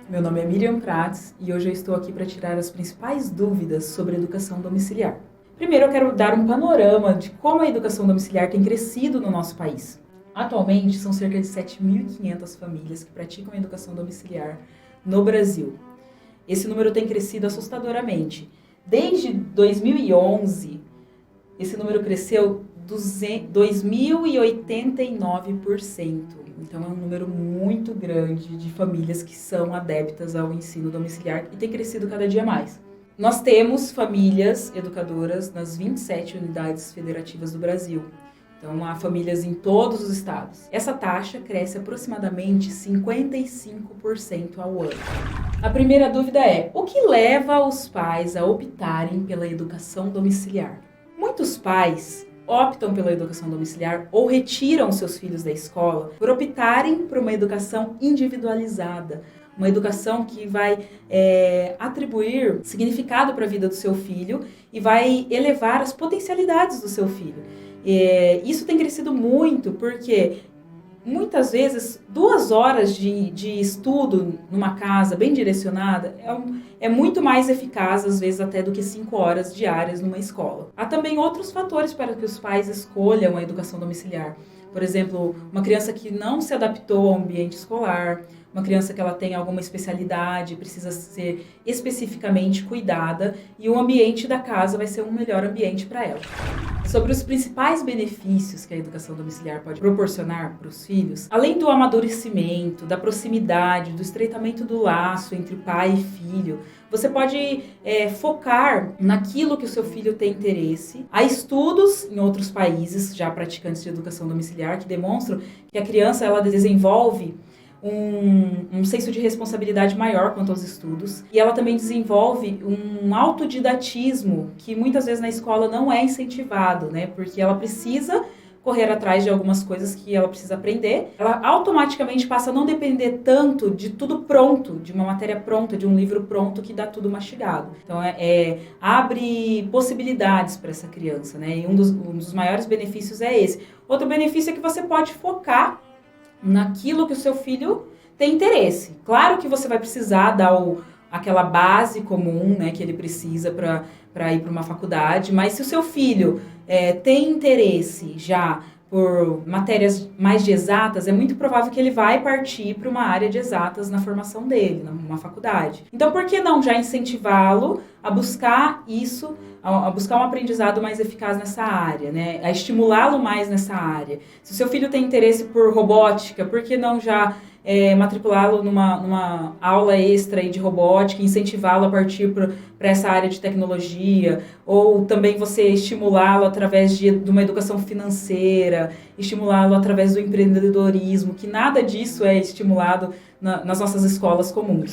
Meu nome é Miriam Prats e hoje eu estou aqui para tirar as principais dúvidas sobre a educação domiciliar. Primeiro, eu quero dar um panorama de como a educação domiciliar tem crescido no nosso país. Atualmente, são cerca de 7.500 famílias que praticam a educação domiciliar no Brasil. Esse número tem crescido assustadoramente. Desde 2011, esse número cresceu 2.089%. Então é um número muito grande de famílias que são adeptas ao ensino domiciliar e tem crescido cada dia mais. Nós temos famílias educadoras nas 27 unidades federativas do Brasil. Então há famílias em todos os estados. Essa taxa cresce aproximadamente 55% ao ano. A primeira dúvida é: o que leva os pais a optarem pela educação domiciliar? Muitos pais optam pela educação domiciliar ou retiram seus filhos da escola por optarem por uma educação individualizada, uma educação que vai atribuir significado para a vida do seu filho e vai elevar as potencialidades do seu filho. Isso tem crescido muito porque muitas vezes 2 horas de estudo numa casa bem direcionada é muito mais eficaz, às vezes até do que 5 horas diárias numa escola. Há também outros fatores para que os pais escolham a educação domiciliar. Por exemplo, uma criança que não se adaptou ao ambiente escolar, uma criança que ela tem alguma especialidade, precisa ser especificamente cuidada e o ambiente da casa vai ser um melhor ambiente para ela. Sobre os principais benefícios que a educação domiciliar pode proporcionar para os filhos, além do amadurecimento, da proximidade, do estreitamento do laço entre pai e filho, você pode focar naquilo que o seu filho tem interesse. Há estudos em outros países, já praticantes de educação domiciliar, que demonstram que a criança ela desenvolve um senso de responsabilidade maior quanto aos estudos e ela também desenvolve um autodidatismo que muitas vezes na escola não é incentivado, né? Porque ela precisa correr atrás de algumas coisas que ela precisa aprender, ela automaticamente passa a não depender tanto de tudo pronto, de uma matéria pronta, de um livro pronto que dá tudo mastigado. Então abre possibilidades para essa criança, né? E um dos maiores benefícios é esse. Outro benefício é que você pode focar naquilo que o seu filho tem interesse. Claro que você vai precisar dar aquela base comum, né, que ele precisa para ir para uma faculdade, mas se o seu filho tem interesse já por matérias mais de exatas, é muito provável que ele vai partir para uma área de exatas na formação dele, numa faculdade. Então, por que não já incentivá-lo a buscar isso, a buscar um aprendizado mais eficaz nessa área, né? A estimulá-lo mais nessa área. Se o seu filho tem interesse por robótica, por que não já matriculá-lo numa aula extra de robótica, incentivá-lo a partir para essa área de tecnologia, ou também você estimulá-lo através de uma educação financeira, estimulá-lo através do empreendedorismo, que nada disso é estimulado nas nossas escolas comuns.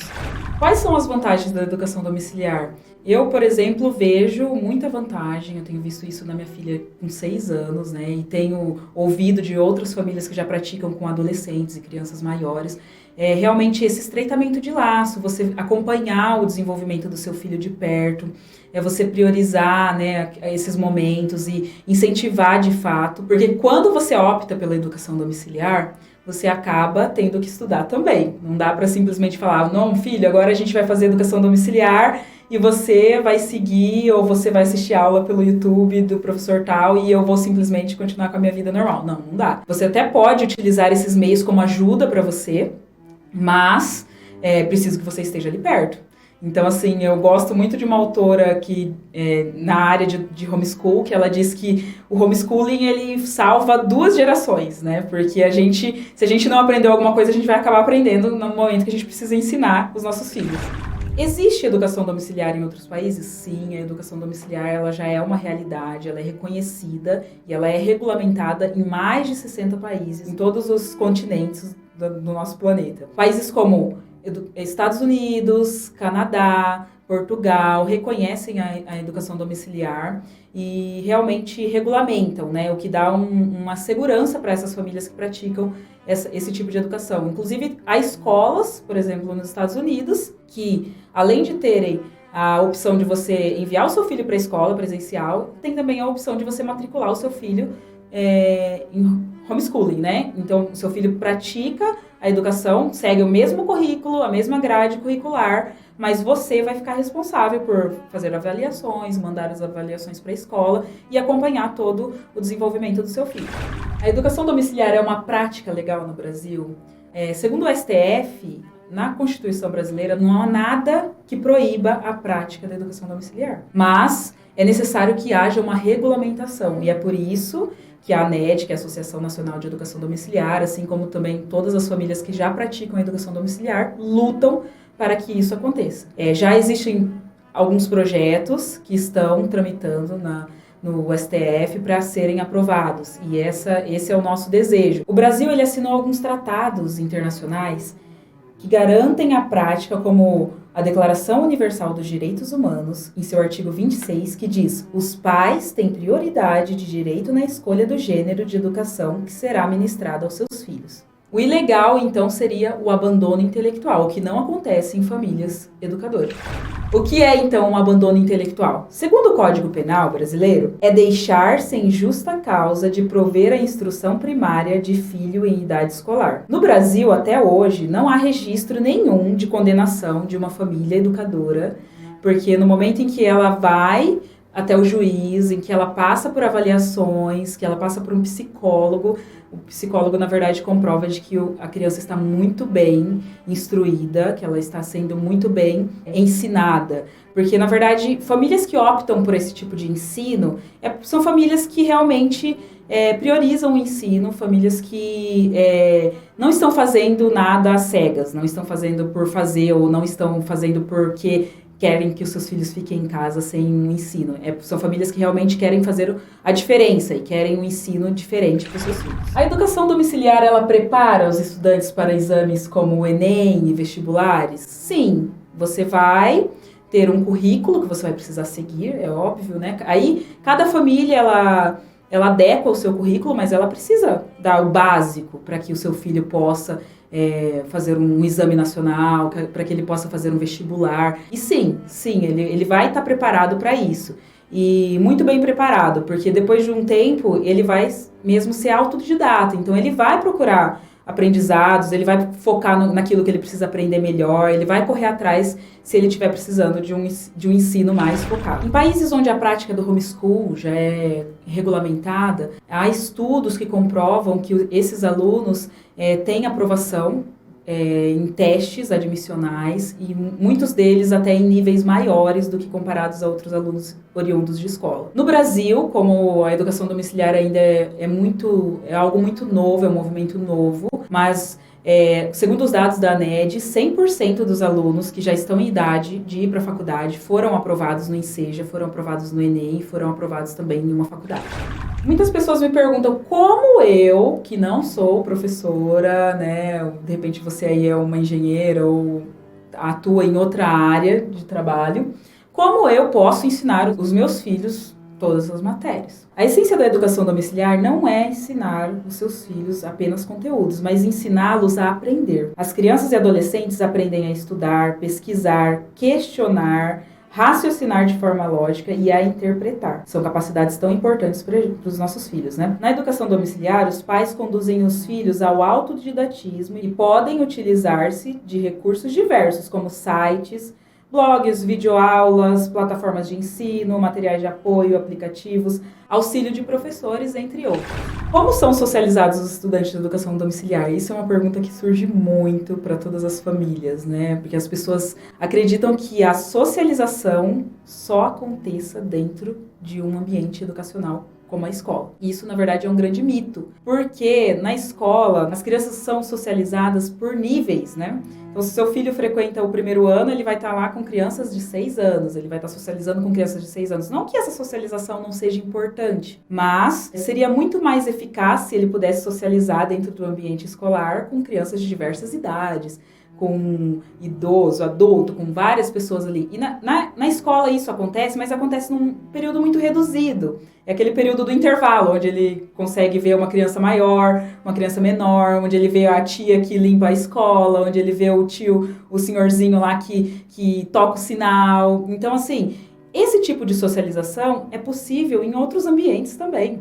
Quais são as vantagens da educação domiciliar? Eu, por exemplo, vejo muita vantagem, eu tenho visto isso na minha filha com 6 anos, né, e tenho ouvido de outras famílias que já praticam com adolescentes e crianças maiores, realmente esse estreitamento de laço, você acompanhar o desenvolvimento do seu filho de perto, você priorizar, né, esses momentos e incentivar de fato, porque quando você opta pela educação domiciliar, você acaba tendo que estudar também. Não dá para simplesmente falar, não, filho, agora a gente vai fazer educação domiciliar e você vai seguir ou você vai assistir aula pelo YouTube do professor tal e eu vou simplesmente continuar com a minha vida normal. Não dá. Você até pode utilizar esses meios como ajuda para você, mas preciso que você esteja ali perto. Então, assim, eu gosto muito de uma autora que, na área de homeschool, que ela diz que o homeschooling, ele salva 2 gerações, né? Porque se a gente não aprendeu alguma coisa, a gente vai acabar aprendendo no momento que a gente precisa ensinar os nossos filhos. Existe educação domiciliar em outros países? Sim, a educação domiciliar ela já é uma realidade, ela é reconhecida e ela é regulamentada em mais de 60 países, em todos os continentes do nosso planeta. Países como Estados Unidos, Canadá, Portugal reconhecem a educação domiciliar e realmente regulamentam, né, o que dá uma segurança para essas famílias que praticam esse tipo de educação. Inclusive, há escolas, por exemplo, nos Estados Unidos, que além de terem a opção de você enviar o seu filho para a escola presencial, tem também a opção de você matricular o seu filho em homeschooling, né? Então, o seu filho pratica a educação, segue o mesmo currículo, a mesma grade curricular, mas você vai ficar responsável por fazer avaliações, mandar as avaliações para a escola e acompanhar todo o desenvolvimento do seu filho. A educação domiciliar é uma prática legal no Brasil? Segundo o STF, na Constituição brasileira não há nada que proíba a prática da educação domiciliar, mas é necessário que haja uma regulamentação, e é por isso que a ANED, que é a Associação Nacional de Educação Domiciliar, assim como também todas as famílias que já praticam a educação domiciliar, lutam para que isso aconteça. Já existem alguns projetos que estão tramitando no STF para serem aprovados, e esse é o nosso desejo. O Brasil ele assinou alguns tratados internacionais que garantem a prática, como a Declaração Universal dos Direitos Humanos, em seu artigo 26, que diz: os pais têm prioridade de direito na escolha do gênero de educação que será ministrada aos seus filhos. O ilegal, então, seria o abandono intelectual, o que não acontece em famílias educadoras. O que é, então, um abandono intelectual? Segundo o Código Penal brasileiro, é deixar sem justa causa de prover a instrução primária de filho em idade escolar. No Brasil, até hoje, não há registro nenhum de condenação de uma família educadora, porque no momento em que ela vai até o juiz, em que ela passa por avaliações, que ela passa por um psicólogo, o psicólogo, na verdade, comprova de que a criança está muito bem instruída, que ela está sendo muito bem ensinada. Porque, na verdade, famílias que optam por esse tipo de ensino são famílias que realmente priorizam o ensino, famílias que não estão fazendo nada às cegas, não estão fazendo por fazer ou não estão fazendo porque querem que os seus filhos fiquem em casa sem um ensino. São famílias que realmente querem fazer a diferença e querem um ensino diferente para os seus filhos. A educação domiciliar, ela prepara os estudantes para exames como o Enem e vestibulares? Sim, você vai ter um currículo que você vai precisar seguir, é óbvio, né? Aí, cada família, ela adequa o seu currículo, mas ela precisa dar o básico para que o seu filho possa fazer um exame nacional, para que ele possa fazer um vestibular. E sim, ele vai estar preparado para isso. E muito bem preparado, porque depois de um tempo ele vai mesmo ser autodidata. Então ele vai procurar aprendizados, ele vai focar naquilo que ele precisa aprender melhor, ele vai correr atrás se ele estiver precisando de um ensino mais focado. Em países onde a prática do homeschool já é regulamentada, há estudos que comprovam que esses alunos têm aprovação em testes admissionais e muitos deles até em níveis maiores do que comparados a outros alunos oriundos de escola. No Brasil, como a educação domiciliar ainda é algo muito novo, é um movimento novo, mas segundo os dados da ANED, 100% dos alunos que já estão em idade de ir para a faculdade foram aprovados no Enseja, foram aprovados no Enem, foram aprovados também em uma faculdade. Muitas pessoas me perguntam como eu, que não sou professora, né, de repente você aí é uma engenheira ou atua em outra área de trabalho, como eu posso ensinar os meus filhos todas as matérias. A essência da educação domiciliar não é ensinar os seus filhos apenas conteúdos, mas ensiná-los a aprender. As crianças e adolescentes aprendem a estudar, pesquisar, questionar, raciocinar de forma lógica e a interpretar. São capacidades tão importantes para os nossos filhos, né? Na educação domiciliar, os pais conduzem os filhos ao autodidatismo e podem utilizar-se de recursos diversos, como sites, blogs, videoaulas, plataformas de ensino, materiais de apoio, aplicativos, auxílio de professores, entre outros. Como são socializados os estudantes de educação domiciliar? Isso é uma pergunta que surge muito para todas as famílias, né? Porque as pessoas acreditam que a socialização só aconteça dentro de um ambiente educacional como a escola. E isso, na verdade, é um grande mito, porque na escola as crianças são socializadas por níveis, né? Então, se seu filho frequenta o primeiro ano, ele vai estar lá com crianças de 6 anos, ele vai estar socializando com crianças de 6 anos. Não que essa socialização não seja importante, mas seria muito mais eficaz se ele pudesse socializar dentro do ambiente escolar com crianças de diversas idades, com idoso, adulto, com várias pessoas ali. E na escola isso acontece, mas acontece num período muito reduzido. É aquele período do intervalo, onde ele consegue ver uma criança maior, uma criança menor, onde ele vê a tia que limpa a escola, onde ele vê o tio, o senhorzinho lá que toca o sinal. Então, assim, esse tipo de socialização é possível em outros ambientes também.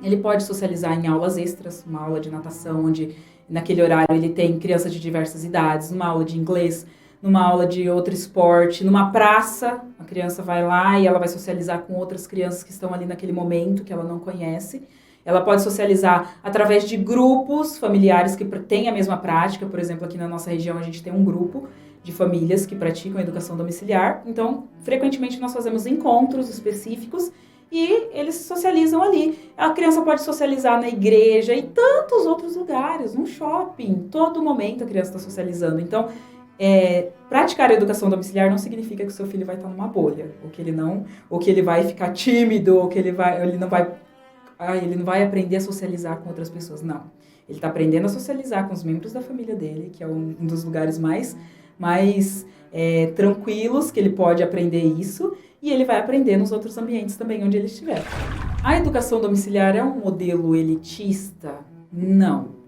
Ele pode socializar em aulas extras, uma aula de natação, onde naquele horário ele tem crianças de diversas idades, numa aula de inglês, numa aula de outro esporte, numa praça, a criança vai lá e ela vai socializar com outras crianças que estão ali naquele momento que ela não conhece. Ela pode socializar através de grupos familiares que têm a mesma prática. Por exemplo, aqui na nossa região a gente tem um grupo de famílias que praticam a educação domiciliar. Então, frequentemente nós fazemos encontros específicos e eles socializam ali. A criança pode socializar na igreja e tantos outros lugares, no shopping. Todo momento a criança está socializando. Então, praticar a educação domiciliar não significa que o seu filho vai estar numa bolha, ou que ele vai ficar tímido, ou que ele não vai aprender a socializar com outras pessoas. Não. Ele está aprendendo a socializar com os membros da família dele, que é um dos lugares mais tranquilos que ele pode aprender isso, e ele vai aprender nos outros ambientes também onde ele estiver. A educação domiciliar é um modelo elitista? Não.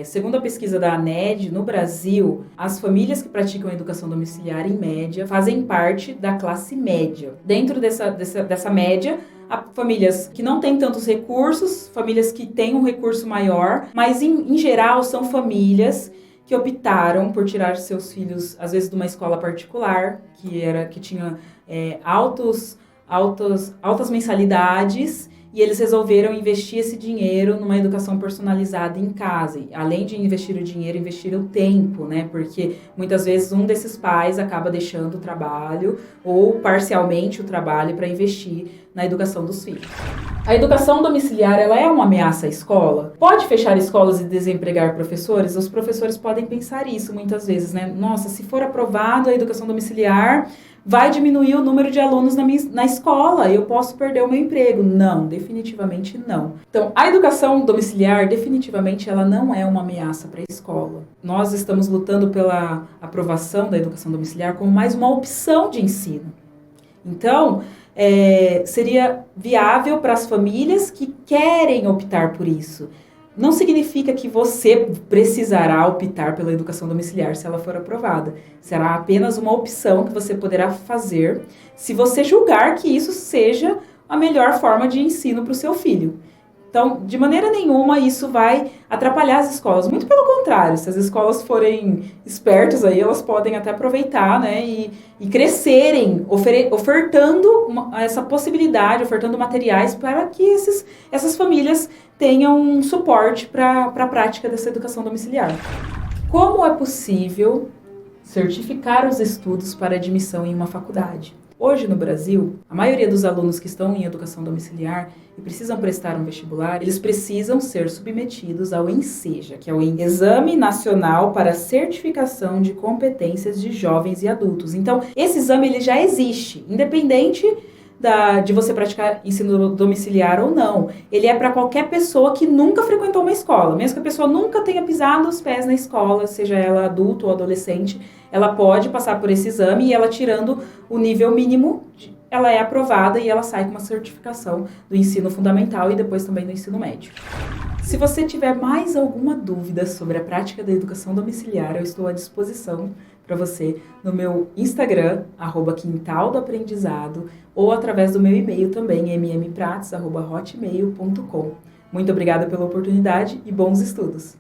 Segundo a pesquisa da ANED, no Brasil, as famílias que praticam a educação domiciliar, em média, fazem parte da classe média. Dentro dessa média, há famílias que não têm tantos recursos, famílias que têm um recurso maior, mas em geral são famílias que optaram por tirar seus filhos, às vezes, de uma escola particular, que tinha altas mensalidades, e eles resolveram investir esse dinheiro numa educação personalizada em casa. E, além de investir o dinheiro, investir o tempo, né? Porque muitas vezes um desses pais acaba deixando o trabalho ou parcialmente o trabalho para investir na educação dos filhos. A educação domiciliar, ela é uma ameaça à escola? Pode fechar escolas e desempregar professores? Os professores podem pensar isso muitas vezes, né? Nossa, se for aprovado a educação domiciliar, vai diminuir o número de alunos na escola, eu posso perder o meu emprego. Não, definitivamente não. Então, a educação domiciliar, definitivamente, ela não é uma ameaça para a escola. Nós estamos lutando pela aprovação da educação domiciliar como mais uma opção de ensino. Então, seria viável para as famílias que querem optar por isso. Não significa que você precisará optar pela educação domiciliar se ela for aprovada. Será apenas uma opção que você poderá fazer se você julgar que isso seja a melhor forma de ensino para o seu filho. Então, de maneira nenhuma, isso vai atrapalhar as escolas. Muito pelo contrário, se as escolas forem espertas, aí elas podem até aproveitar, né, e crescerem, ofertando essa possibilidade, ofertando materiais para que essas famílias tenham um suporte para a prática dessa educação domiciliar. Como é possível certificar os estudos para admissão em uma faculdade? Hoje, no Brasil, a maioria dos alunos que estão em educação domiciliar e precisam prestar um vestibular, eles precisam ser submetidos ao ENSEJA, que é o Exame Nacional para Certificação de Competências de Jovens e Adultos. Então, esse exame ele já existe, independente de você praticar ensino domiciliar ou não. Ele é para qualquer pessoa que nunca frequentou uma escola. Mesmo que a pessoa nunca tenha pisado os pés na escola, seja ela adulto ou adolescente, ela pode passar por esse exame e ela tirando o nível mínimo, ela é aprovada e ela sai com uma certificação do ensino fundamental e depois também do ensino médio. Se você tiver mais alguma dúvida sobre a prática da educação domiciliar, eu estou à disposição para você no meu Instagram, @quintaldoaprendizado, ou através do meu e-mail também, mmprates@hotmail.com. Muito obrigada pela oportunidade e bons estudos!